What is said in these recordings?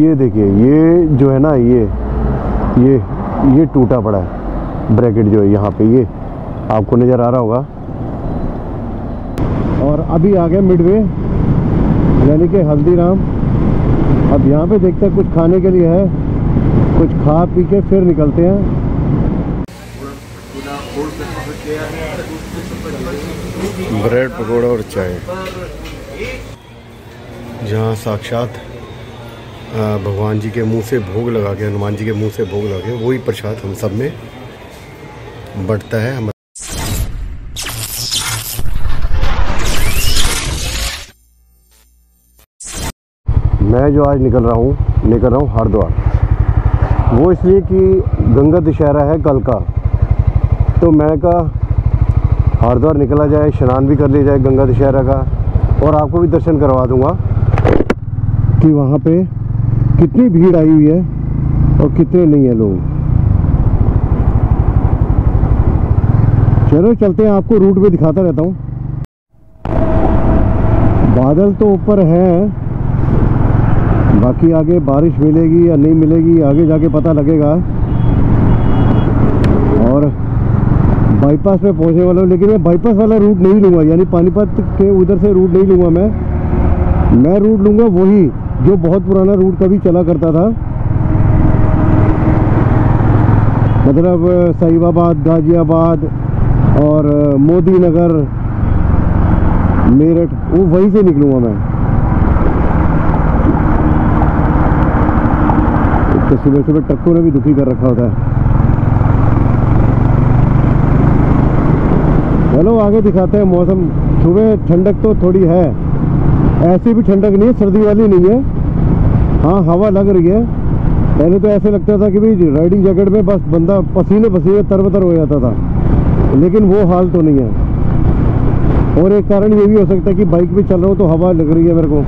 ये देखिए, ये जो है ना, ये टूटा पड़ा है ब्रैकेट जो है यहाँ पे, ये आपको नज़र आ रहा होगा। और अभी आ गया मिडवे यानी कि हल्दीराम। अब यहाँ पे देखते हैं कुछ खाने के लिए है, कुछ खा पी के फिर निकलते हैं। ब्रेड पकौड़ा और चाय, जहाँ साक्षात भगवान जी के मुंह से भोग लगा के, हनुमान जी के मुंह से भोग लगा के वही प्रसाद हम सब में बढ़ता है। मैं जो आज निकल रहा हूँ हरिद्वार, वो इसलिए कि गंगा दशहरा है कल का, तो मैं कहा हरिद्वार निकला जाए, स्नान भी कर लिया जाए गंगा दशहरा का, और आपको भी दर्शन करवा दूंगा कि वहाँ पे कितनी भीड़ आई हुई है और कितने नहीं है लोग। चलो चलते हैं, आपको रूट भी दिखाता रहता हूँ। बादल तो ऊपर है, बाकी आगे बारिश मिलेगी या नहीं मिलेगी आगे जाके पता लगेगा। और बाईपास पे पहुंचने वाला हूँ, लेकिन मैं बाईपास वाला रूट नहीं लूँगा, यानी पानीपत के उधर से रूट नहीं लूँगा। मैं रूट लूँगा वही जो बहुत पुराना रूट कभी चला करता था, मतलब साहिबाबाद, गाजियाबाद और मोदी नगर, मेरठ, वो वहीं से निकलूँगा मैं। तो सुबह सुबह ट्रकों ने भी दुखी कर रखा होता है। चलो आगे दिखाते हैं मौसम। सुबह ठंडक तो थोड़ी है, ऐसी भी ठंडक नहीं है, सर्दी वाली नहीं है। हाँ, हवा लग रही है। पहले तो ऐसे लगता था कि भाई राइडिंग जैकेट में बस बंदा पसीने पसीने तरबतर हो जाता था, लेकिन वो हाल तो नहीं है। और एक कारण ये भी हो सकता है कि बाइक पे चल रहा हूँ तो हवा लग रही है मेरे को,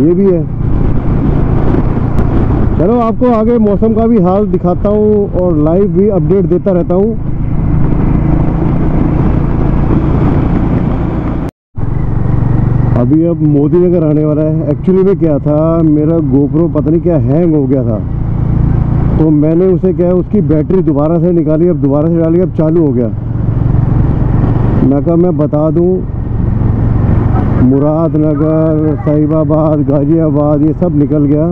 ये भी है। चलो आपको आगे मौसम का भी हाल दिखाता हूँ और लाइव भी अपडेट देता रहता हूँ। अभी अब मोदी नगर आने वाला है। एक्चुअली में क्या था, मेरा गोप्रो पता नहीं क्या हैंग हो गया था, तो मैंने उसे क्या है उसकी बैटरी दोबारा से निकाली, अब दोबारा से डाली, अब चालू हो गया। मैं कहा मैं बता दूं, मुरादनगर, साहिबाबाद, गाजियाबाद ये सब निकल गया।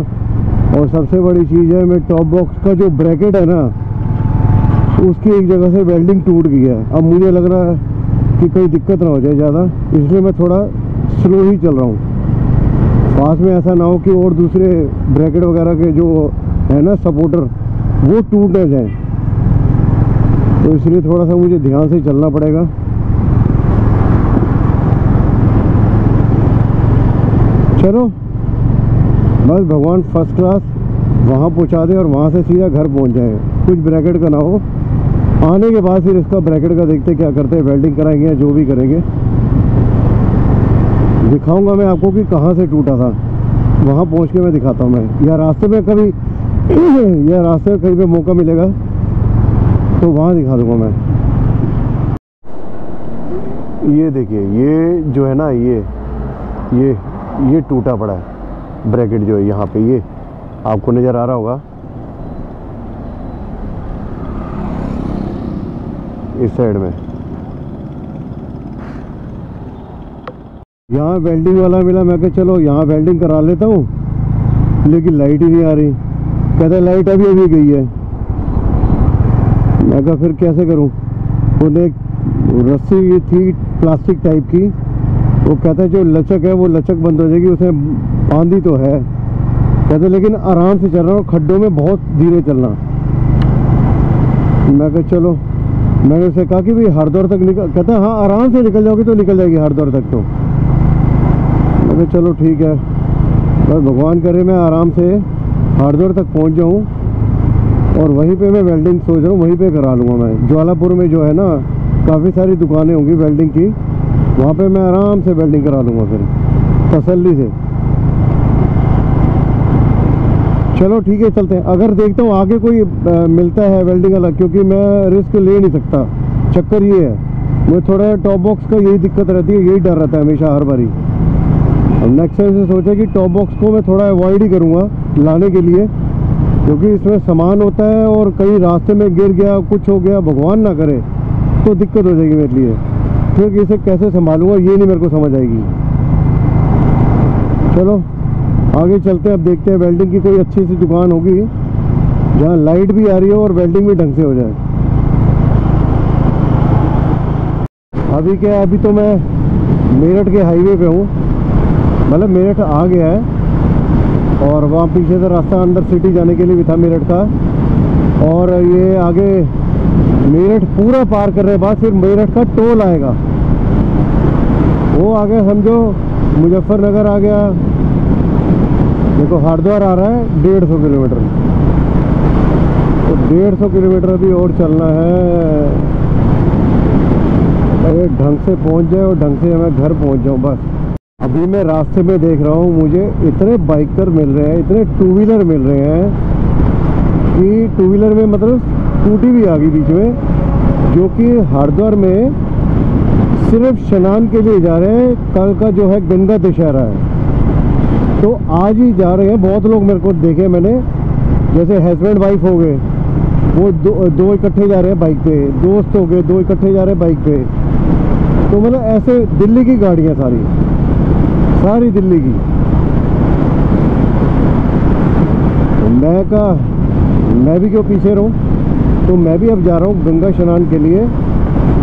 और सबसे बड़ी चीज़ है, मैं टॉप बॉक्स का जो ब्रैकेट है ना, उसकी एक जगह से वेल्डिंग टूट गई है। अब मुझे लग रहा है कि कोई दिक्कत ना हो जाए ज़्यादा, इसलिए मैं थोड़ा स्लो ही चल रहा हूँ। पास में ऐसा ना हो कि और दूसरे ब्रैकेट वगैरह के जो है ना सपोर्टर, वो टूट ना जाए, तो इसलिए थोड़ा सा मुझे ध्यान से चलना पड़ेगा। चलो बस भगवान फर्स्ट क्लास वहाँ पहुँचा दे और वहाँ से सीधा घर पहुँच जाए, कुछ ब्रैकेट का ना हो। आने के बाद फिर इसका ब्रैकेट का देखते क्या करते हैं, वेल्डिंग कराएंगे या जो भी करेंगे। दिखाऊंगा मैं आपको कि कहाँ से टूटा था, वहाँ पहुँच के मैं दिखाता हूँ मैं, या रास्ते में कभी या रास्ते में कहीं पे मौका मिलेगा तो वहाँ दिखा दूंगा मैं। ये देखिए, ये जो है ना, ये टूटा पड़ा है ब्रैकेट जो है यहाँ पे, ये आपको नज़र आ रहा होगा इस साइड में। यहाँ वेल्डिंग वाला मिला, मैं कहा चलो यहाँ वेल्डिंग करा लेता हूँ, लेकिन लाइट ही नहीं आ रही। कहता लाइट अभी गई है। मैं कहा फिर कैसे करूँ। उन्हें रस्सी थी प्लास्टिक टाइप की, वो कहता जो लचक है वो लचक बंद हो जाएगी, उसे बांधी तो है। कहते लेकिन आराम से चल रहा हूँ, खड्डों में बहुत धीरे चलना। मैं कहा चलो, मैंने उसे कहा कि भाई हरिद्वार तक निकल, कहता हाँ आराम से निकल जाओगे तो निकल जाएगी हरिद्वार तक। तो मैं चलो ठीक है, बस भगवान करे मैं आराम से हरिद्वार तक पहुंच जाऊं, और वहीं पे मैं वेल्डिंग सोच रहा हूँ, वहीं पे करा लूँगा मैं। ज्वालापुर में जो है ना काफ़ी सारी दुकानें होंगी वेल्डिंग की, वहाँ पे मैं आराम से वेल्डिंग करा लूँगा फिर तसल्ली से। चलो ठीक है चलते हैं। अगर देखता हूँ आगे कोई मिलता है वेल्डिंग वाला, क्योंकि मैं रिस्क ले नहीं सकता। चक्कर ये है, मुझे थोड़ा टॉप बॉक्स का यही दिक्कत रहती है, यही डर रहता है हमेशा हर बारी। अब नेक्स्ट टाइम से सोचा कि टॉप बॉक्स को मैं थोड़ा अवॉइड ही करूँगा लाने के लिए, क्योंकि इसमें सामान होता है और कहीं रास्ते में गिर गया, कुछ हो गया, भगवान ना करे तो दिक्कत हो जाएगी मेरे लिए। फिर इसे कैसे संभालूंगा ये नहीं मेरे को समझ आएगी। चलो आगे चलते हैं, अब देखते हैं वेल्डिंग की कोई अच्छी सी दुकान होगी जहाँ लाइट भी आ रही हो और वेल्डिंग भी ढंग से हो जाए। अभी क्या है, अभी तो मैं मेरठ के हाईवे पे हूँ, मतलब मेरठ आ गया है और वहाँ पीछे से रास्ता अंदर सिटी जाने के लिए भी था मेरठ का। और ये आगे मेरठ पूरा पार करने के बाद फिर मेरठ का टोल आएगा, वो आ गया समझो मुजफ्फरनगर आ गया। देखो हरिद्वार आ रहा है 150 किलोमीटर, तो 150 किलोमीटर अभी और चलना है। अरे ढंग से पहुंच जाए और ढंग से मैं घर पहुंच जाऊं बस। अभी मैं रास्ते में देख रहा हूँ मुझे इतने बाइकर मिल रहे हैं, इतने टू व्हीलर मिल रहे हैं कि टू व्हीलर में मतलब स्कूटी भी आ गई बीच में, जो कि हरिद्वार में सिर्फ स्नान के लिए जा रहे हैं। कल का जो है गंगा दशहरा है, तो आज ही जा रहे हैं। बहुत लोग मेरे को देखे मैंने, जैसे हस्बैंड वाइफ हो गए, वो दो इकट्ठे जा रहे हैं बाइक पे, दोस्त हो गए 2 इकट्ठे जा रहे हैं बाइक पे। तो मतलब ऐसे दिल्ली की गाड़ियाँ सारी दिल्ली की। तो मैं भी क्यों पीछे रहूं, तो मैं भी अब जा रहा हूँ गंगा स्नान के लिए।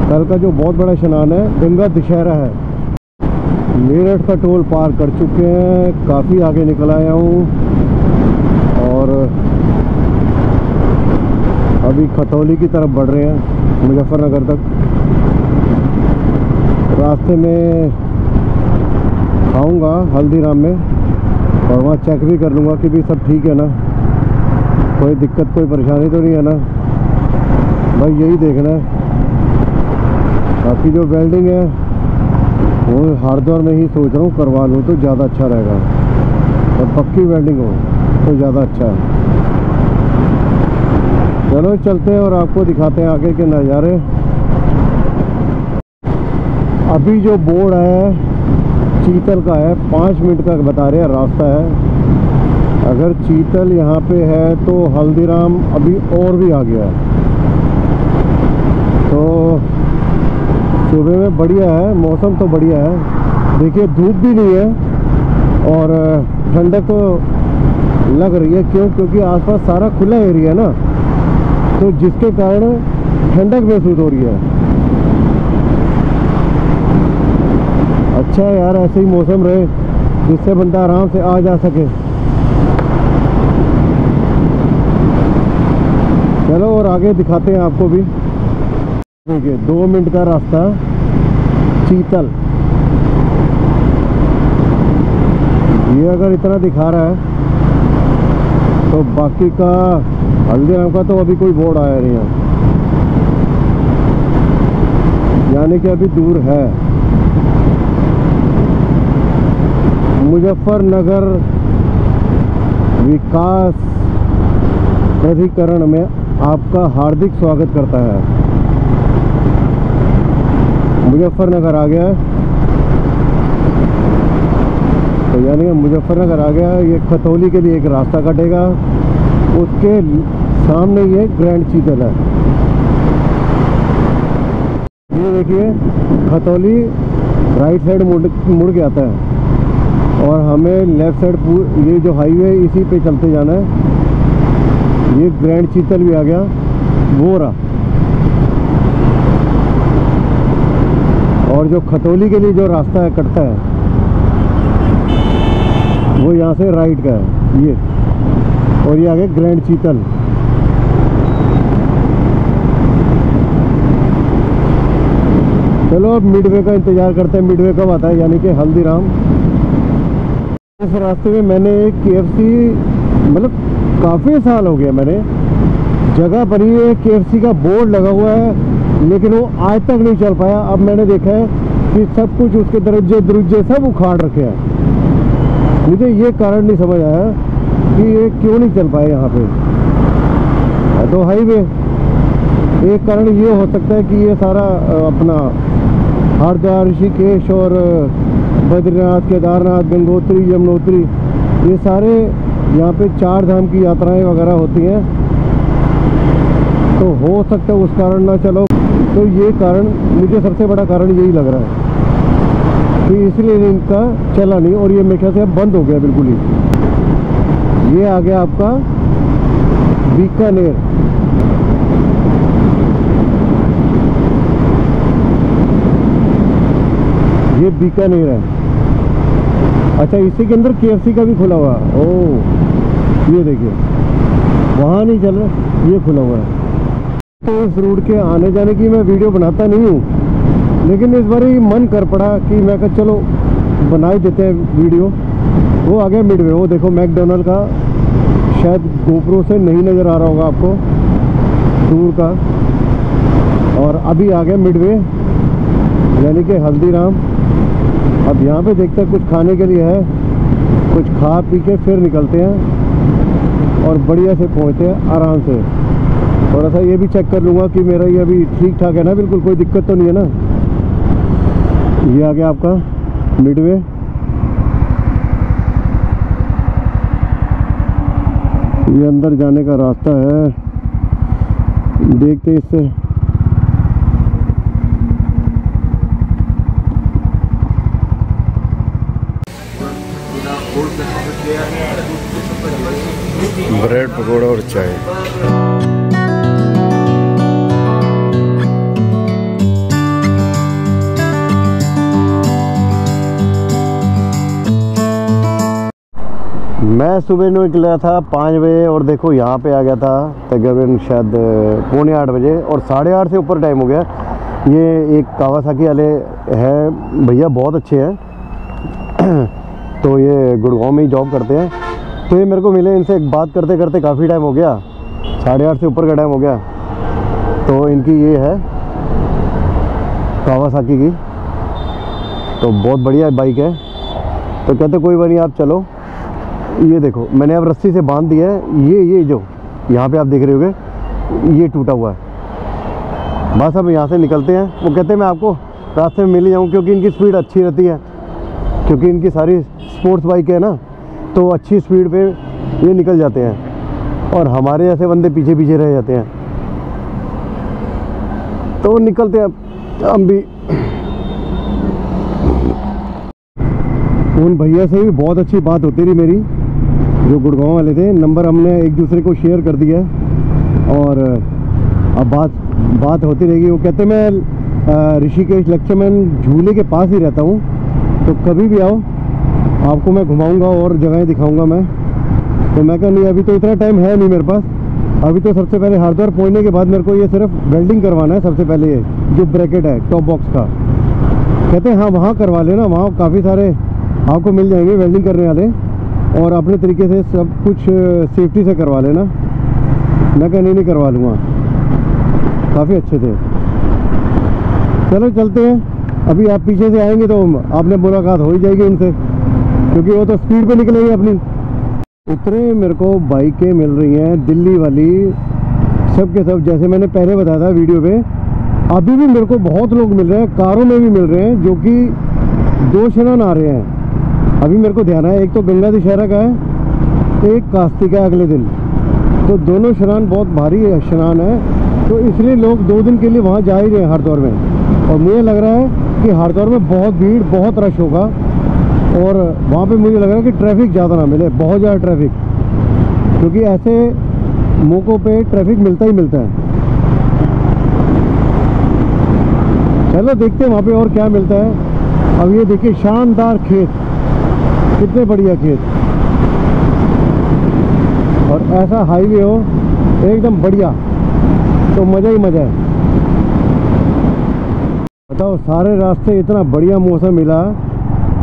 कल का जो बहुत बड़ा स्नान है, गंगा दशहरा है। मेरठ का टोल पार कर चुके हैं, काफ़ी आगे निकल आया हूँ और अभी खतौली की तरफ बढ़ रहे हैं, मुजफ्फरनगर तक। रास्ते में खाऊंगा हल्दीराम में और वहाँ चेक भी कर लूँगा कि भी सब ठीक है ना, कोई दिक्कत कोई परेशानी तो नहीं है ना भाई, यही देखना है। बाकी जो वेल्डिंग है वो हरिद्वार में ही सोच रहा हूँ करवा लूँ तो ज़्यादा अच्छा रहेगा, और पक्की वेल्डिंग हो तो ज़्यादा अच्छा है। चलो चलते हैं और आपको दिखाते हैं आगे के नज़ारे। अभी जो बोर्ड है चीतल का है, 5 मिनट का बता रहे हैं रास्ता है। अगर चीतल यहाँ पे है तो हल्दीराम अभी और भी आ गया है। तो सुबह में बढ़िया है, मौसम तो बढ़िया है। देखिए धूप भी नहीं है और ठंडक तो लग रही है। क्योंकि आसपास सारा खुला एरिया है ना, तो जिसके कारण ठंडक महसूस हो रही है। अच्छा है यार, ऐसे ही मौसम रहे जिससे बंदा आराम से आ जा सके। चलो और आगे दिखाते हैं आपको भी। देखिए 2 मिनट का रास्ता चीतल, ये अगर इतना दिखा रहा है तो बाकी का हल्दीराम का तो अभी कोई बोर्ड आया नहीं है, यानी कि अभी दूर है। मुजफ्फरनगर विकास प्राधिकरण में आपका हार्दिक स्वागत करता है। मुजफ्फरनगर आ गया है, तो यानी कि मुजफ्फरनगर आ गया। ये खतौली के लिए एक रास्ता कटेगा, उसके सामने ये ग्रैंड चीतल है। ये देखिए खतौली राइट साइड मुड़ के आता है और हमें लेफ्ट साइड ये जो हाईवे इसी पे चलते जाना है। ये ग्रैंड चीतल भी आ गया, वो रहा। और जो खतौली के लिए जो रास्ता है कटता है वो यहाँ से राइट का है ये, और ये आगे ग्रैंड चीतल। चलो अब मिडवे का इंतजार करते हैं, मिडवे कब आता है, यानी कि हल्दीराम। इस रास्ते में मैंने एक KFC, मतलब काफ़ी साल हो गया मैंने, जगह बनी है KFC का बोर्ड लगा हुआ है, लेकिन वो आज तक नहीं चल पाया। अब मैंने देखा है कि सब कुछ उसके दरवाजे सब उखाड़ रखे हैं। मुझे ये कारण नहीं समझ आया कि ये क्यों नहीं चल पाया यहाँ पे। तो हाईवे एक कारण ये हो सकता है कि ये सारा अपना हरिद्वार, ऋषिकेश और बद्रीनाथ, केदारनाथ, गंगोत्री, यमुनोत्री, ये सारे यहाँ पे 4 धाम की यात्राएं वगैरह होती हैं। तो हो सकता है उस कारण ना चलो, तो ये कारण मुझे सबसे बड़ा कारण यही लग रहा है कि इसलिए इनका चला नहीं, और ये मेरे ख्याल से अब बंद हो गया बिल्कुल ही। ये आ गया आपका बीकानेर। ये बीकानेर है। अच्छा, इसी के अंदर KFC का भी खुला हुआ है। ओह, ये देखिए, वहाँ नहीं चल रहा, ये खुला हुआ है। तो इस रूट के आने जाने की मैं वीडियो बनाता नहीं हूँ, लेकिन इस बार ही मन कर पड़ा कि मैं कहा चलो बना ही देते हैं वीडियो। वो आ गया मिडवे। वो देखो मैकडोनल्ड का, शायद गोप्रो से नहीं नज़र आ रहा होगा आपको दूर का। और अभी आ गया मिडवे, यानी कि हल्दीराम। अब यहाँ पे देखते हैं कुछ खाने के लिए है, कुछ खा पी के फिर निकलते हैं और बढ़िया से पहुँचते हैं आराम से। थोड़ा सा ये भी चेक कर लूँगा कि मेरा ये अभी ठीक ठाक है ना, बिल्कुल कोई दिक्कत तो नहीं है ना। ये आ गया आपका मिडवे। ये अंदर जाने का रास्ता है, देखते इससे। ब्रेड पकौड़ा और चाय। मैं सुबह निकला था 5 बजे, और देखो यहाँ पे आ गया था तकरीबन शायद 7:45 बजे, और 8:30 से ऊपर टाइम हो गया। ये एक कावासाकी वाले हैं भैया, बहुत अच्छे हैं। तो ये गुड़गांव में ही जॉब करते हैं। तो ये मेरे को मिले, इनसे एक बात करते करते काफ़ी टाइम हो गया, 8:30 से ऊपर का टाइम हो गया। तो इनकी ये है कावासाकी की, तो बहुत बढ़िया बाइक है। तो कहते कोई बात नहीं, आप चलो। ये देखो, मैंने अब रस्सी से बांध दिया है। ये जो यहाँ पे आप देख रहे होगे, ये टूटा हुआ है। बस अब यहाँ से निकलते हैं। वो कहते हैं मैं आपको रास्ते में मिल ही जाऊँ, क्योंकि इनकी स्पीड अच्छी रहती है, क्योंकि इनकी सारी स्पोर्ट्स बाइक है ना, तो अच्छी स्पीड पे ये निकल जाते हैं, और हमारे जैसे बंदे पीछे पीछे रह जाते हैं। तो निकलते हैं हम भी। उन भैया से भी बहुत अच्छी बात होती रही मेरी, जो गुड़गांव वाले थे। नंबर हमने एक दूसरे को शेयर कर दिया, और अब बात होती रहेगी। वो कहते मैं ऋषिकेश लक्ष्मण झूले के पास ही रहता हूँ, तो कभी भी आओ, आपको मैं घुमाऊंगा और जगहें दिखाऊंगा मैं। तो मैं कहा नहीं, अभी तो इतना टाइम है नहीं मेरे पास। अभी तो सबसे पहले हरिद्वार पहुँचने के बाद मेरे को ये सिर्फ वेल्डिंग करवाना है सबसे पहले, ये जो ब्रैकेट है टॉप बॉक्स का। कहते हैं हाँ वहाँ करवा लेना, वहाँ काफ़ी सारे आपको मिल जाएंगे वेल्डिंग करने वाले, और अपने तरीके से सब कुछ सेफ्टी से करवा लेना। मैं कहा नहीं करवा लूँगा, काफ़ी अच्छे थे। चलो चलते हैं। अभी आप पीछे से आएंगे तो आपने मुलाकात हो ही जाएगी उनसे, क्योंकि वो तो स्पीड पे निकलेंगे अपनी। उतरे मेरे को बाइकें मिल रही हैं दिल्ली वाली, सब के सब, जैसे मैंने पहले बताया था वीडियो पे। अभी भी मेरे को बहुत लोग मिल रहे हैं, कारों में भी मिल रहे हैं, जो कि 2 स्नान आ रहे हैं। अभी मेरे को ध्यान है, एक तो गंगा दशहरा का है, एक कार्तिक है अगले दिन। तो दोनों स्नान बहुत भारी स्नान है, तो इसलिए लोग 2 दिन के लिए वहाँ जा ही रहे हैं हरिद्वार में। और मुझे लग रहा है कि हरिद्वार में बहुत भीड़, बहुत रश होगा, और वहाँ पे मुझे लग रहा है कि ट्रैफिक ज़्यादा ना मिले, बहुत ज़्यादा ट्रैफिक, क्योंकि ऐसे मौक़ों पे ट्रैफिक मिलता ही मिलता है। चलो देखते हैं वहाँ पे और क्या मिलता है। अब ये देखिए शानदार खेत, कितने बढ़िया खेत, और ऐसा हाईवे हो एकदम बढ़िया, तो मज़ा ही मज़ा है। बताओ, सारे रास्ते इतना बढ़िया मौसम मिला,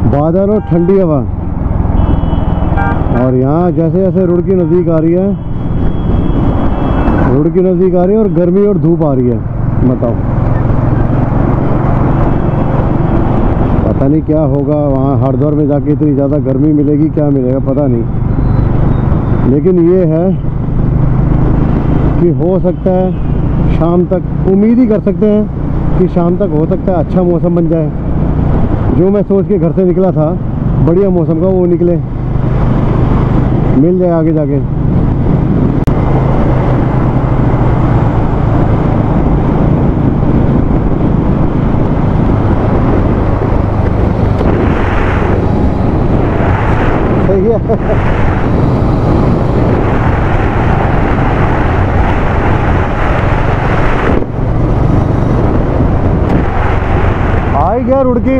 बादल और ठंडी हवा। और यहाँ जैसे जैसे रुड़की नज़दीक आ रही है, रुड़की नज़दीक आ रही है, और गर्मी और धूप आ रही है। बताओ, पता नहीं क्या होगा वहाँ हरिद्वार में जाके, इतनी ज़्यादा गर्मी मिलेगी, क्या मिलेगा पता नहीं। लेकिन ये है कि हो सकता है शाम तक, उम्मीद ही कर सकते हैं कि शाम तक हो सकता है अच्छा मौसम बन जाए। जो मैं सोच के घर से निकला था बढ़िया मौसम का, वो निकले, मिल जाए आगे जाके। सही है। आई गया रुड़की।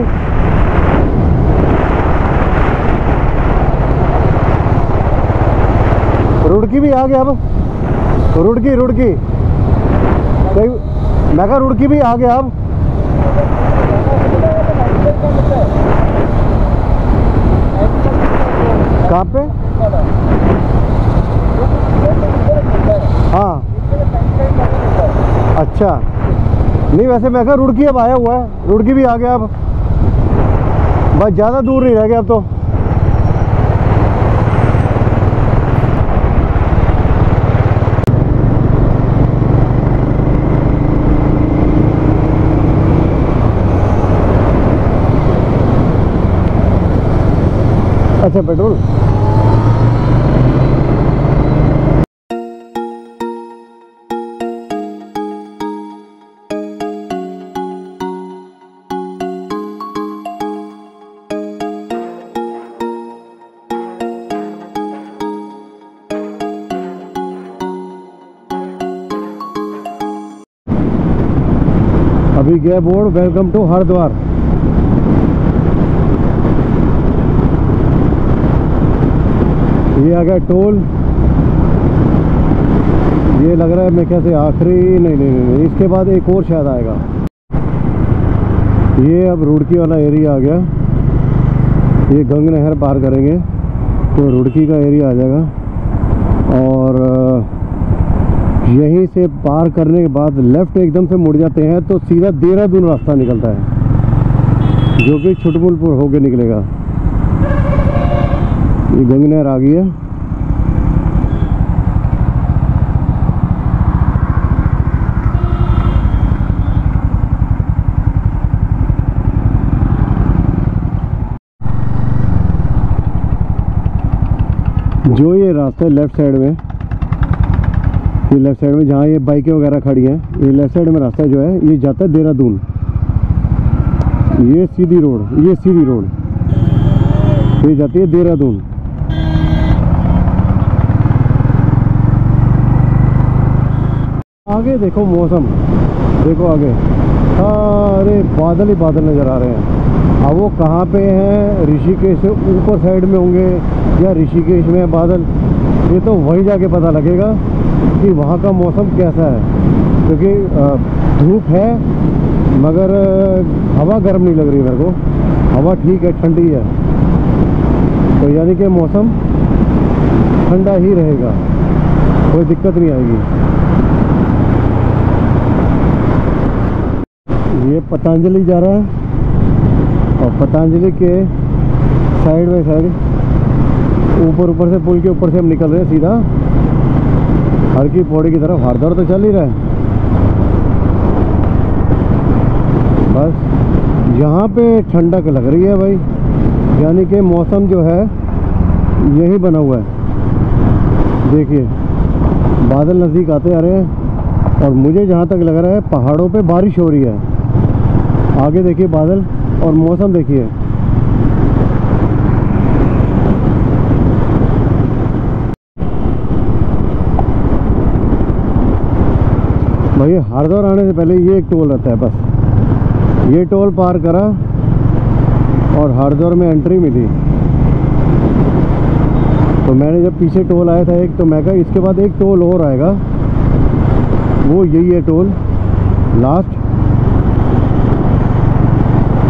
रुड़की भी आ गया अब। रुड़की कहीं मैं कहा रुड़की भी आ गया अब। कहाँ पे? हाँ अच्छा, नहीं वैसे मैं कहा रुड़की अब आया हुआ है, रुड़की भी आ गया अब, बस ज़्यादा दूर नहीं रह गया अब तो। अच्छा पेट्रोल अभी गया बोर्ड वेलकम टू हरिद्वार। ये आ गया टोल। ये लग रहा है मैं कैसे आखिरी नहीं, इसके बाद एक और शायद आएगा। ये अब रुड़की वाला एरिया आ गया। ये गंग नहर पार करेंगे तो रुड़की का एरिया आ जाएगा, और यहीं से पार करने के बाद लेफ्ट एकदम से मुड़ जाते हैं तो सीधा देहरादून रास्ता निकलता है, जो कि छुटपुलपुर होके निकलेगा। ये गंग नहर आ गई है। जो ये रास्ता है लेफ्ट साइड में, ये लेफ्ट साइड में जहाँ ये बाइकें वगैरह खड़ी हैं, ये लेफ्ट साइड में रास्ता जो है ये जाता है देहरादून। ये सीधी रोड, ये जाती है देहरादून। आगे देखो मौसम, देखो आगे सारे बादल ही बादल नज़र आ रहे हैं। अब वो कहाँ पे हैं, ऋषिकेश से ऊपर साइड में होंगे या ऋषिकेश में है बादल, ये तो वहीं जाके पता लगेगा कि वहाँ का मौसम कैसा है। क्योंकि धूप है मगर हवा गर्म नहीं लग रही मेरे को, हवा ठीक है, ठंडी है, तो यानी कि मौसम ठंडा ही रहेगा, कोई दिक्कत नहीं आएगी। ये पतंजलि जा रहा है, और पतंजलि के साइड बाई साइड ऊपर से पुल के ऊपर से हम निकल रहे हैं सीधा हर की पौड़ी की तरफ। हरिद्वार तो चल ही रहा है, बस यहाँ पे ठंडक लग रही है भाई, यानी कि मौसम जो है यही बना हुआ है। देखिए बादल नज़दीक आते आ रहे हैं, और मुझे जहाँ तक लग रहा है पहाड़ों पे बारिश हो रही है। आगे देखिए बादल और मौसम देखिए। भाई हरिद्वार आने से पहले ये एक टोल रहता है, बस ये टोल पार करा और हरिद्वार में एंट्री मिली। तो मैंने जब पीछे टोल आया था एक, तो मैं कहा इसके बाद एक टोल और आएगा, वो यही है टोल लास्ट।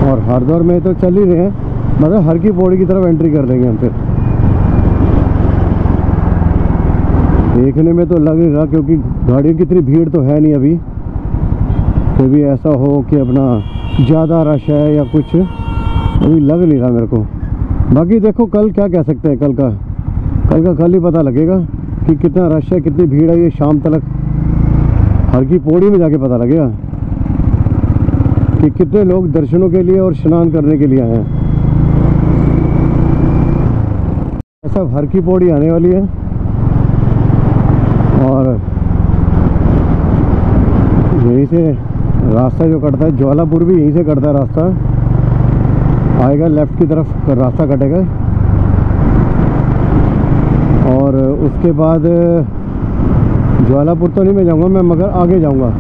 और हरिद्वार में तो चल ही रहे हैं, मतलब हर की पौड़ी की तरफ एंट्री कर लेंगे हम। फिर देखने में तो लग नहीं रहा, क्योंकि गाड़ियों की इतनी भीड़ तो है नहीं अभी, फिर भी ऐसा हो कि अपना ज़्यादा रश है या कुछ, अभी लग नहीं रहा मेरे को। बाकी देखो कल क्या कह सकते हैं, कल ही पता लगेगा कि कितना रश है, कितनी भीड़ है। ये शाम तक हर की पौड़ी में जाके पता लगेगा। कि कितने लोग दर्शनों के लिए और स्नान करने के लिए आए हैं। सब हर की पौड़ी आने वाली है और यहीं से रास्ता जो कटता है, ज्वालापुर भी यहीं से कटता है रास्ता, आएगा लेफ्ट की तरफ रास्ता कटेगा और उसके बाद ज्वालापुर तो नहीं मैं जाऊंगा, मैं मगर आगे जाऊंगा।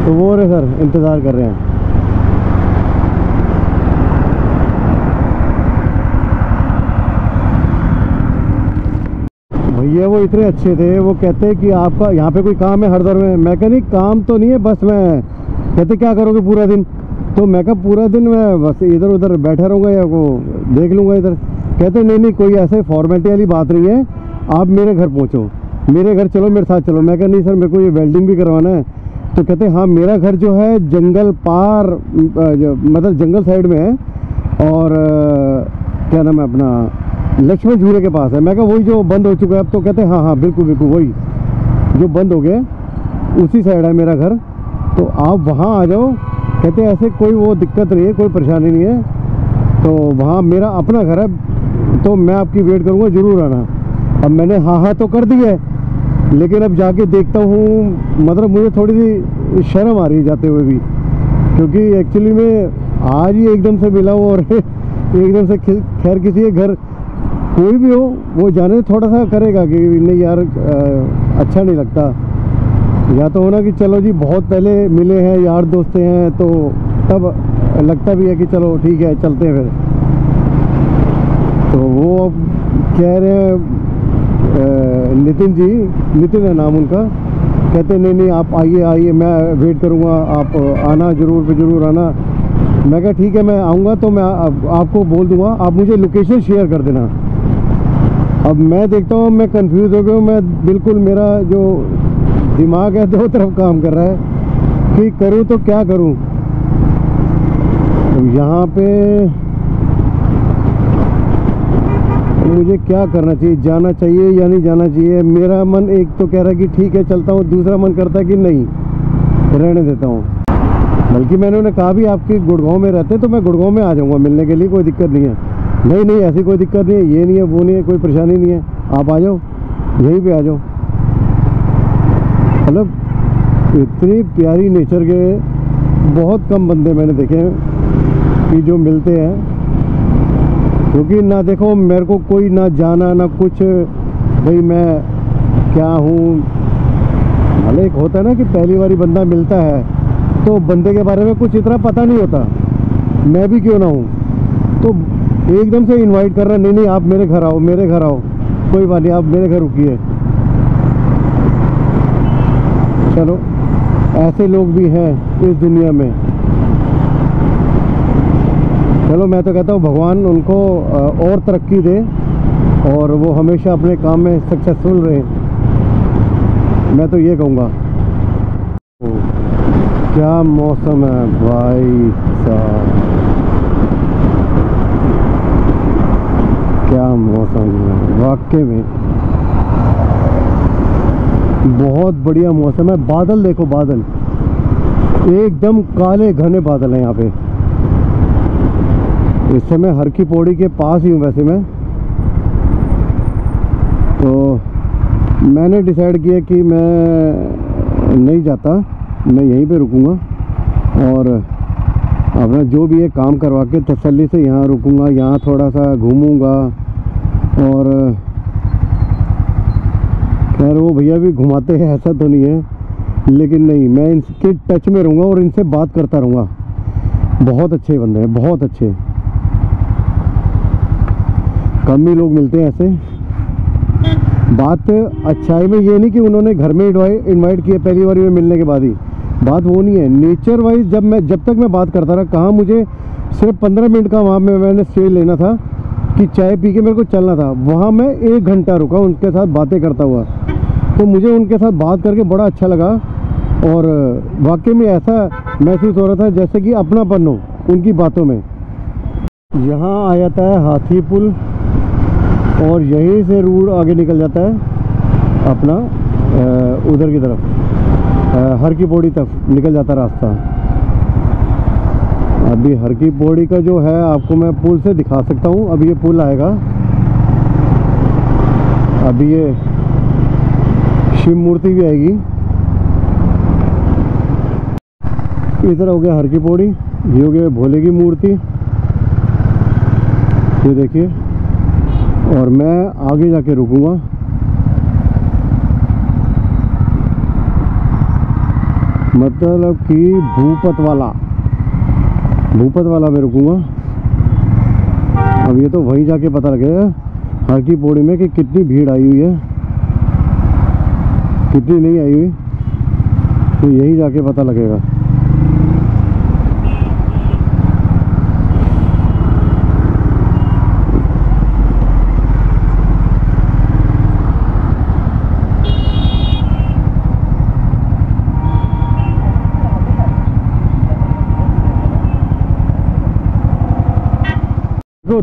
तो वो रहे सर इंतज़ार कर रहे हैं। भैया वो इतने अच्छे थे, वो कहते हैं कि आपका यहाँ पे कोई काम है हरिद्वार में? मैं कहा नहीं काम तो नहीं है, बस मैं कहते क्या करोगे पूरा दिन? तो मैं कहा पूरा दिन मैं बस इधर उधर बैठा रहूँगा या वो देख लूँगा इधर। कहते नहीं नहीं कोई ऐसे फॉर्मेलिटी वाली बात नहीं है, आप मेरे घर पहुँचो, मेरे घर चलो, मेरे साथ चलो। मैं कहा नहीं सर मेरे को ये वेल्डिंग भी करवाना है। तो कहते हाँ मेरा घर जो है जंगल पार मतलब जंगल साइड में है और क्या नाम है अपना लक्ष्मण झूले के पास है। मैं कहा वही जो बंद हो चुका है अब? तो कहते हाँ हाँ बिल्कुल बिल्कुल वही जो बंद हो गया उसी साइड है मेरा घर, तो आप वहाँ आ जाओ। कहते ऐसे कोई वो दिक्कत नहीं है, कोई परेशानी नहीं है, तो वहाँ मेरा अपना घर है, तो मैं आपकी वेट करूँगा, ज़रूर आना। अब मैंने हाँ हाँ तो कर दिया है, लेकिन अब जाके देखता हूँ, मतलब मुझे थोड़ी सी शर्म आ रही है जाते हुए भी, क्योंकि एक्चुअली मैं आज ही एकदम से मिला हूँ और एकदम से खैर किसी के घर कोई भी हो वो जाने थोड़ा सा करेगा कि नहीं यार अच्छा नहीं लगता, या तो होना कि चलो जी बहुत पहले मिले हैं, यार दोस्त हैं, तो तब लगता भी है कि चलो ठीक है चलते हैं फिर। तो वो कह रहे हैं नितिन जी, नितिन है नाम उनका, कहते नहीं नहीं आप आइए आइए, मैं वेट करूँगा, आप आना ज़रूर पे ज़रूर आना। मैं कहा ठीक है मैं आऊँगा, तो मैं आपको बोल दूँगा, आप मुझे लोकेशन शेयर कर देना। अब मैं देखता हूँ मैं कंफ्यूज हो गया हूँ, मैं बिल्कुल मेरा जो दिमाग है दो तरफ काम कर रहा है कि करूँ तो क्या करूँ। यहाँ पे मुझे क्या करना चाहिए, जाना चाहिए या नहीं जाना चाहिए? मेरा मन एक तो कह रहा है कि ठीक है चलता हूँ, दूसरा मन करता है कि नहीं रहने देता हूँ। बल्कि मैंने उन्हें कहा भी आपके गुड़गांव में रहते तो मैं गुड़गांव में आ जाऊँगा मिलने के लिए, कोई दिक्कत नहीं है। नहीं नहीं ऐसी कोई दिक्कत नहीं है, ये नहीं है वो नहीं है, कोई परेशानी नहीं है, आप आ जाओ यहीं पे आ जाओ। मतलब इतनी प्यारी नेचर के बहुत कम बंदे मैंने देखे हैं कि जो मिलते हैं, क्योंकि ना देखो मेरे को कोई ना जाना ना कुछ, भाई मैं क्या हूँ। मतलब एक होता है ना कि पहली बारी बंदा मिलता है तो बंदे के बारे में कुछ इतना पता नहीं होता, मैं भी क्यों ना हूँ, तो एकदम से इनवाइट कर रहा नहीं नहीं आप मेरे घर आओ, मेरे घर आओ, कोई बात नहीं आप मेरे घर रुकिए। चलो ऐसे लोग भी हैं इस दुनिया में। चलो मैं तो कहता हूँ भगवान उनको और तरक्की दे और वो हमेशा अपने काम में सक्सेसफुल रहे, मैं तो ये कहूँगा। क्या मौसम है भाई साहब, क्या मौसम है वाकई में, बहुत बढ़िया मौसम है। बादल देखो, बादल एकदम काले घने बादल हैं यहाँ पे। इस समय हर की पौड़ी के पास ही हूँ वैसे मैं, तो मैंने डिसाइड किया कि मैं नहीं जाता, मैं यहीं पे रुकूँगा और अपना जो भी है काम करवा के तसल्ली से यहाँ रुकूँगा, यहाँ थोड़ा सा घूमूँगा। और खैर वो भैया भी घुमाते हैं ऐसा तो नहीं है, लेकिन नहीं मैं इनके टच में रहूँगा और इनसे बात करता रहूँगा। बहुत अच्छे बंदे हैं, बहुत अच्छे, कम ही लोग मिलते हैं ऐसे। बात अच्छाई में ये नहीं कि उन्होंने घर में इनवाइट किया पहली बार में मिलने के बाद ही, बात वो नहीं है। नेचर वाइज जब तक मैं बात करता रहा, कहाँ मुझे सिर्फ 15 मिनट का वहाँ में मैंने स्टे लेना था कि चाय पी के मेरे को चलना था, वहाँ मैं 1 घंटा रुका उनके साथ बातें करता हुआ, तो मुझे उनके साथ बात करके बड़ा अच्छा लगा और वाकई में ऐसा महसूस हो रहा था जैसे कि अपनापन हो उनकी बातों में। यहाँ आ जाता है हाथी पुल और यहीं से रोड आगे निकल जाता है अपना उधर की तरफ, हर की पौड़ी तक निकल जाता रास्ता। अभी हर की पौड़ी का जो है आपको मैं पुल से दिखा सकता हूँ। अभी ये पुल आएगा, अभी ये शिव मूर्ति भी आएगी। इधर हो गया हर की पौड़ी, ये हो गया भोले की मूर्ति, ये देखिए। और मैं आगे जाके रुकूंगा। मतलब कि भूपत वाला में रुकूंगा। अब ये तो वहीं जाके पता लगेगा हर की पौड़ी में कि कितनी भीड़ आई हुई है, कितनी नहीं आई हुई, तो यही जाके पता लगेगा।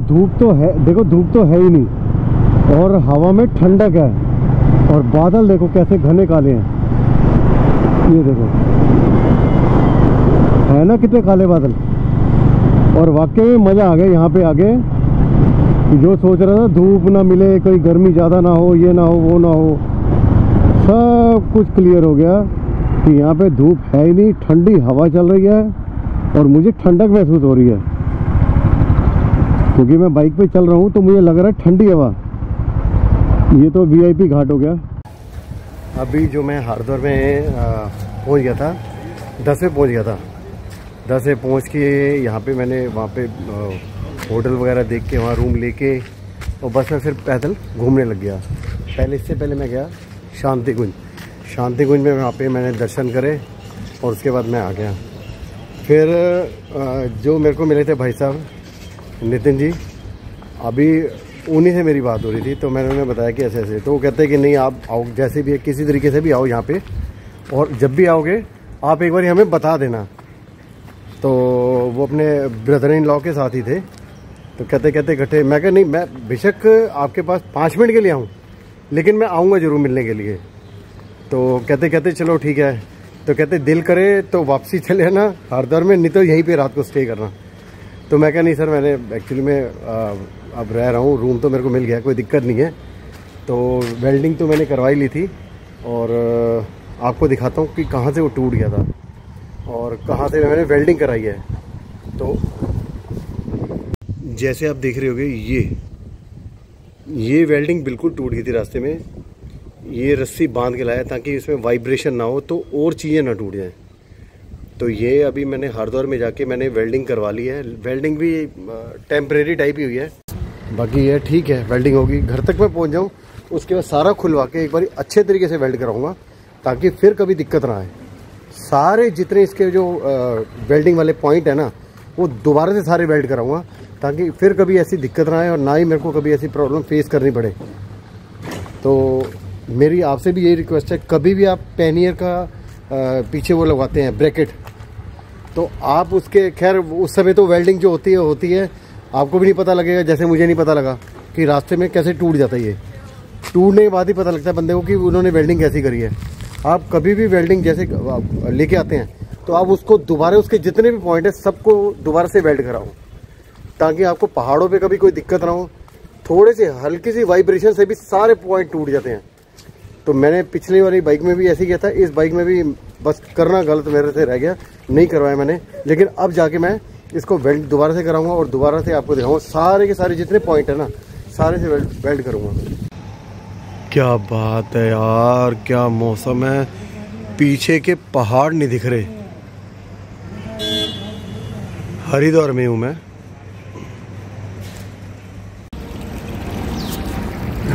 धूप तो है, देखो धूप तो है ही नहीं, और हवा में ठंडक है, और बादल देखो कैसे घने काले हैं। ये देखो है ना कितने काले बादल। और वाकई में मज़ा आ गया यहाँ पे आके। जो सोच रहा था धूप ना मिले, कोई गर्मी ज़्यादा ना हो, ये ना हो, वो ना हो, सब कुछ क्लियर हो गया कि यहाँ पे धूप है ही नहीं, ठंडी हवा चल रही है और मुझे ठंडक महसूस हो रही है। क्योंकि मैं बाइक पे चल रहा हूँ तो मुझे लग रहा है ठंडी हवा। ये तो वीआईपी घाट हो गया। अभी जो मैं हरिद्वार में पहुँच गया था, 10 पे पहुँच गया था। 10 पे पहुँच के यहाँ पे मैंने वहाँ पे होटल वगैरह देख के वहाँ रूम लेके और बस में फिर पैदल घूमने लग गया। इससे पहले मैं गया शांति कुंज में, वहाँ पे मैंने दर्शन करे और उसके बाद मैं आ गया। फिर जो मेरे को मिले थे भाई साहब नितिन जी, अभी उन्हीं से मेरी बात हो रही थी, तो मैंने उन्हें बताया कि ऐसे ऐसे। तो वो कहते हैं कि नहीं, आप आओ जैसे भी किसी तरीके से भी आओ यहाँ पे, और जब भी आओगे आप एक बार हमें बता देना। तो वो अपने ब्रदर इन लॉ के साथ ही थे, तो कहते इकट्ठे। मैं कहा नहीं, मैं बेशक आपके पास 5 मिनट के लिए आऊँ, लेकिन मैं आऊँगा ज़रूर मिलने के लिए। तो कहते चलो ठीक है। तो कहते दिल करे तो वापसी चले आना हरिद्वार में, नहीं तो यहीं पर रात को स्टे करना। तो मैं कहा नहीं सर, मैंने एक्चुअली में अब रह रहा हूँ, रूम तो मेरे को मिल गया, कोई दिक्कत नहीं है। तो वेल्डिंग तो मैंने करवाई ली थी, और आपको दिखाता हूँ कि कहाँ से वो टूट गया था और कहाँ से मैंने वेल्डिंग कराई है। तो जैसे आप देख रहे होगे, ये वेल्डिंग बिल्कुल टूट गई थी रास्ते में। ये रस्सी बांध के लाया ताकि इसमें वाइब्रेशन ना हो, तो और चीज़ें ना टूट जाएँ। तो ये अभी मैंने हरिद्वार में जाके मैंने वेल्डिंग करवा ली है। वेल्डिंग भी टेम्परेरी टाइप ही हुई है, बाकी ये ठीक है, वेल्डिंग होगी। घर तक मैं पहुंच जाऊं, उसके बाद सारा खुलवा के एक बार अच्छे तरीके से वेल्ड कराऊंगा, ताकि फिर कभी दिक्कत ना आए। सारे जितने इसके जो वेल्डिंग वाले पॉइंट है ना, वो दोबारा से सारे वेल्ड कराऊंगा, ताकि फिर कभी ऐसी दिक्कत ना आए और ना ही मेरे को कभी ऐसी प्रॉब्लम फेस करनी पड़े। तो मेरी आपसे भी यही रिक्वेस्ट है, कभी भी आप पैनियर का पीछे वो लगवाते हैं ब्रैकेट, तो आप उसके, खैर उस समय तो वेल्डिंग जो होती है आपको भी नहीं पता लगेगा, जैसे मुझे नहीं पता लगा कि रास्ते में कैसे टूट जाता है। ये टूटने के बाद ही पता लगता है बंदे को कि उन्होंने वेल्डिंग कैसी करी है। आप कभी भी वेल्डिंग जैसे लेके आते हैं तो आप उसको दोबारा, उसके जितने भी पॉइंट है सबको दोबारा से वेल्ड कराओ, ताकि आपको पहाड़ों पे कभी कोई दिक्कत ना हो। थोड़े से हल्की सी वाइब्रेशन से भी सारे पॉइंट टूट जाते हैं। तो मैंने पिछली वाली बाइक में भी ऐसे ही किया था, इस बाइक में भी बस करना गलत मेरे से रह गया, नहीं करवाया मैंने। लेकिन अब जाके मैं इसको वेल्ड दोबारा से कराऊंगा और दोबारा से आपको दिखाऊंगा सारे के सारे जितने पॉइंट है ना, सारे से वेल्ड करूंगा। क्या बात है यार, क्या मौसम है, पीछे के पहाड़ नहीं दिख रहे। हरिद्वार में हूँ मैं।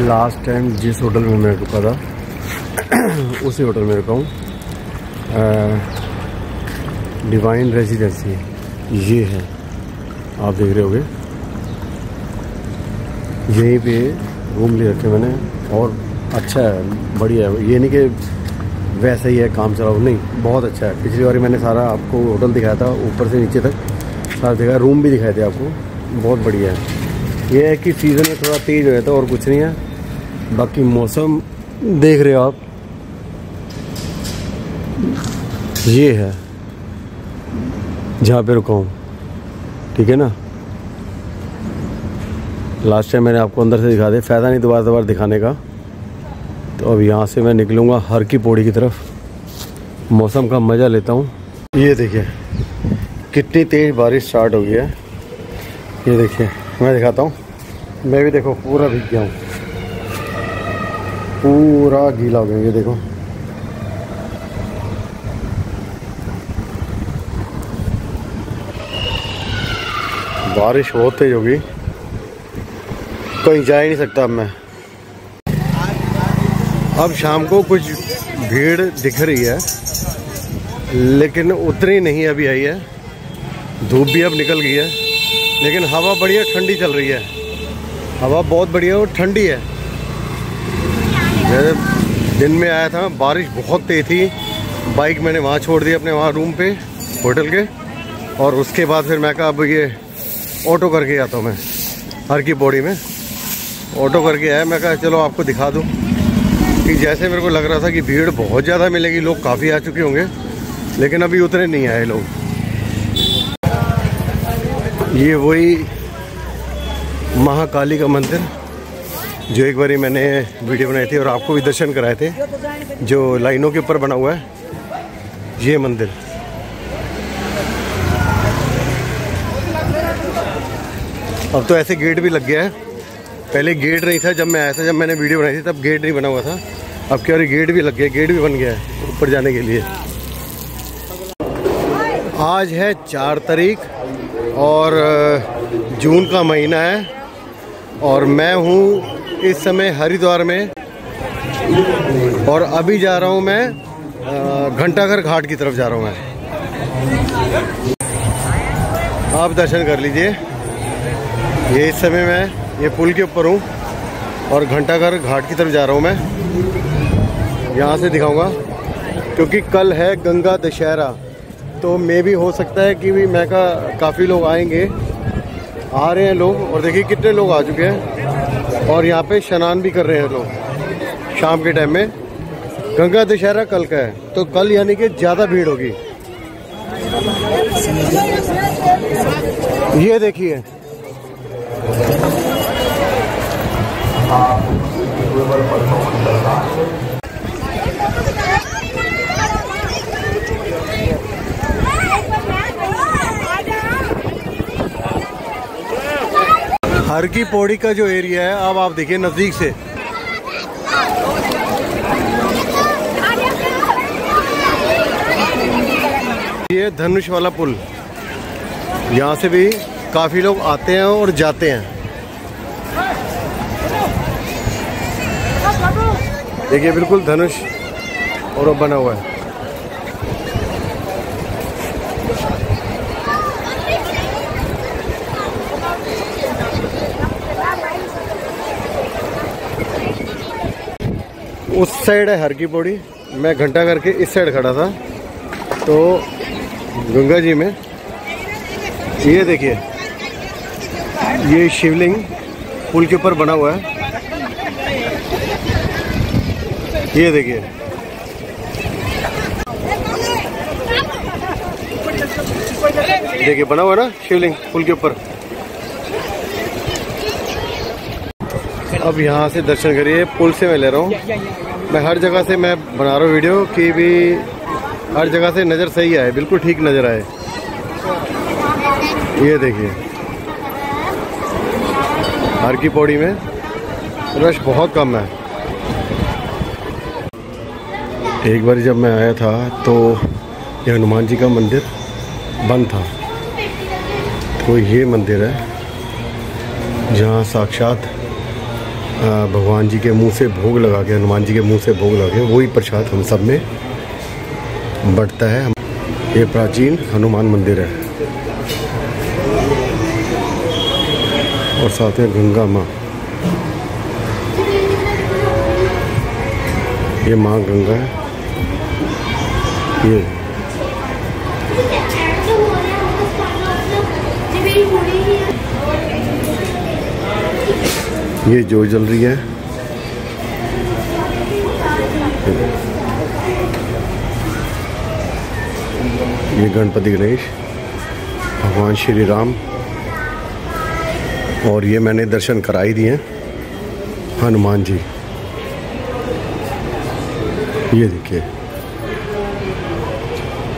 लास्ट टाइम जिस होटल में मैं रुका था उसी होटल में रुका हूँ, डिवाइन रेजिडेंसी ये है, आप देख रहे होगे। यहीं पे रूम ले रखे मैंने, और अच्छा है, बढ़िया है। ये नहीं कि वैसा ही है काम चलाओ, नहीं, बहुत अच्छा है। पिछली बार मैंने सारा आपको होटल दिखाया था, ऊपर से नीचे तक सारा दिखाया, रूम भी दिखाए थे आपको, बहुत बढ़िया है। ये है कि सीज़न में थोड़ा तेज़ हो जाता है और कुछ नहीं है। बाकी मौसम देख रहे हो आप, ये है जहाँ पे रुका हूँ। ठीक है ना। लास्ट टाइम मैंने आपको अंदर से दिखा दिया, फ़ायदा नहीं दोबारा दिखाने का। तो अब यहाँ से मैं निकलूँगा हर की पौड़ी की तरफ, मौसम का मज़ा लेता हूँ। ये देखिए कितनी तेज़ बारिश स्टार्ट हो गई है। ये देखिए मैं दिखाता हूँ, मैं भी देखो पूरा भीग गया हूँ, पूरा गीला हो गया। ये देखो बारिश बहुत तेज होगी, कहीं जा ही नहीं सकता अब मैं। अब शाम को कुछ भीड़ दिख रही है लेकिन उतनी नहीं अभी आई है, धूप भी अब निकल गई है, लेकिन हवा बढ़िया ठंडी चल रही है। हवा बहुत बढ़िया और ठंडी है। मैं दिन में आया था, बारिश बहुत तेज थी, बाइक मैंने वहाँ छोड़ दी अपने वहाँ रूम पे होटल के, और उसके बाद फिर मैं कहा अब ये ऑटो करके आता हूँ। मैं हर की पौड़ी में ऑटो करके आया, मैं कहा चलो आपको दिखा दूँ कि जैसे मेरे को लग रहा था कि भीड़ बहुत ज़्यादा मिलेगी, लोग काफ़ी आ चुके होंगे, लेकिन अभी उतने नहीं आए लोग। ये वही महाकाली का मंदिर जो एक बारी मैंने वीडियो बनाई थी और आपको भी दर्शन कराए थे, जो लाइनों के ऊपर बना हुआ है ये मंदिर। अब तो ऐसे गेट भी लग गया है, पहले गेट नहीं था जब मैं आया था, जब मैंने वीडियो बनाई थी तब गेट नहीं बना हुआ था। अब क्या गेट भी लग गया, गेट भी बन गया है ऊपर जाने के लिए। आज है 4 तारीख और जून का महीना है, और मैं हूँ इस समय हरिद्वार में, और अभी जा रहा हूँ मैं घंटाघर घाट की तरफ जा रहा हूँ मैं। आप दर्शन कर लीजिए। ये इस समय मैं ये पुल के ऊपर हूँ और घंटाघर घाट की तरफ जा रहा हूँ मैं। यहाँ से दिखाऊंगा क्योंकि कल है गंगा दशहरा, तो मे भी हो सकता है कि भी मैं का काफ़ी लोग आएंगे, आ रहे हैं लोग, और देखिए कितने लोग आ चुके हैं, और यहाँ पे स्नान भी कर रहे हैं लोग शाम के टाइम में। गंगा दशहरा कल का है, तो कल यानी कि ज़्यादा भीड़ होगी। ये देखिए हर की पौड़ी का जो एरिया है, अब आप देखिए नजदीक से, ये धनुष वाला पुल, यहाँ से भी काफी लोग आते हैं और जाते हैं। देखिए बिल्कुल धनुष और बना हुआ है। उस साइड है हर की पौड़ी, मैं घंटा करके इस साइड खड़ा था, तो गंगा जी में ये देखिए ये शिवलिंग पुल के ऊपर बना हुआ है। ये देखिए देखिए बना हुआ है ना शिवलिंग पुल के ऊपर। अब यहाँ से दर्शन करिए, पुल से मैं ले रहा हूँ। मैं हर जगह से मैं बना रहा हूँ वीडियो कि भी हर जगह से नज़र सही आए, बिल्कुल ठीक नज़र आए। ये देखिए हर की पौड़ी में रश बहुत कम है। एक बार जब मैं आया था तो ये हनुमान जी का मंदिर बंद था, तो ये मंदिर है जहाँ साक्षात भगवान जी के मुंह से भोग लगा के, हनुमान जी के मुंह से भोग लगा के वही प्रसाद हम सब में बंटता है। ये प्राचीन हनुमान मंदिर है और साथ में गंगा माँ, ये माँ गंगा है। ये जो जल रही है ये गणपति गणेश, भगवान श्री राम और ये मैंने दर्शन करा ही दिए हनुमान जी। ये देखिए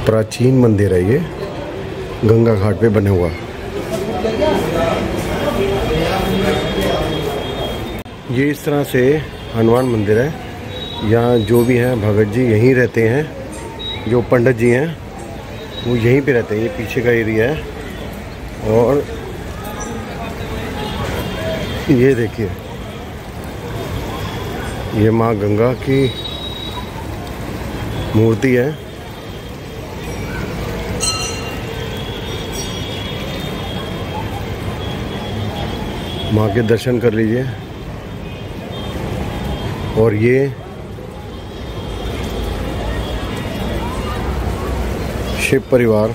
प्राचीन मंदिर है, ये गंगा घाट पे बने हुआ। ये इस तरह से हनुमान मंदिर है। यहाँ जो भी हैं भगत जी यहीं रहते हैं, जो पंडित जी हैं वो यहीं पे रहते हैं। ये पीछे का एरिया है। और ये देखिए ये माँ गंगा की मूर्ति है। माँ के दर्शन कर लीजिए। और ये शिव परिवार,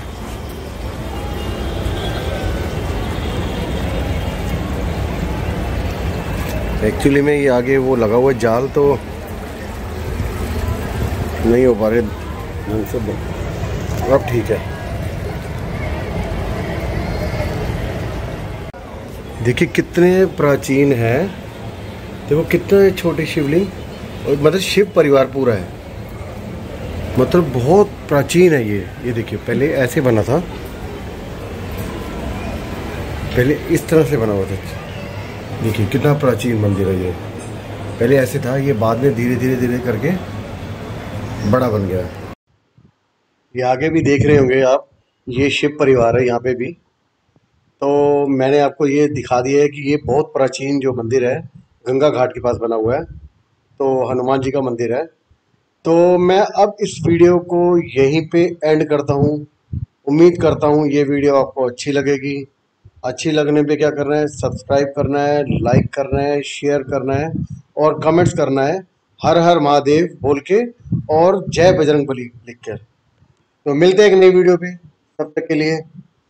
एक्चुअली में ये आगे वो लगा हुआ जाल तो नहीं हो पा रहे ढंग से, अब ठीक है। देखिए कितने प्राचीन है, देखो कितने छोटे शिवलिंग, और मतलब शिव परिवार पूरा है, मतलब बहुत प्राचीन है ये देखिए पहले ऐसे बना था, पहले इस तरह से बना हुआ था। देखिए कितना प्राचीन मंदिर है ये, पहले ऐसे था, ये बाद में धीरे धीरे धीरे करके बड़ा बन गया। ये आगे भी देख रहे होंगे आप, ये शिव परिवार है यहाँ पे भी। तो मैंने आपको ये दिखा दिया है कि ये बहुत प्राचीन जो मंदिर है गंगा घाट के पास बना हुआ है, तो हनुमान जी का मंदिर है। तो मैं अब इस वीडियो को यहीं पे एंड करता हूँ। उम्मीद करता हूँ ये वीडियो आपको अच्छी लगेगी। अच्छी लगने पे क्या करना है, सब्सक्राइब करना है, लाइक करना है, शेयर करना है और कमेंट्स करना है हर हर महादेव बोल के और जय बजरंगबली लिख कर। तो मिलते हैं एक नई वीडियो पे, तब तक के लिए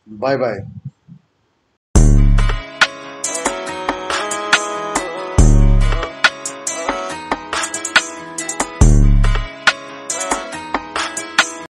बाय बाय।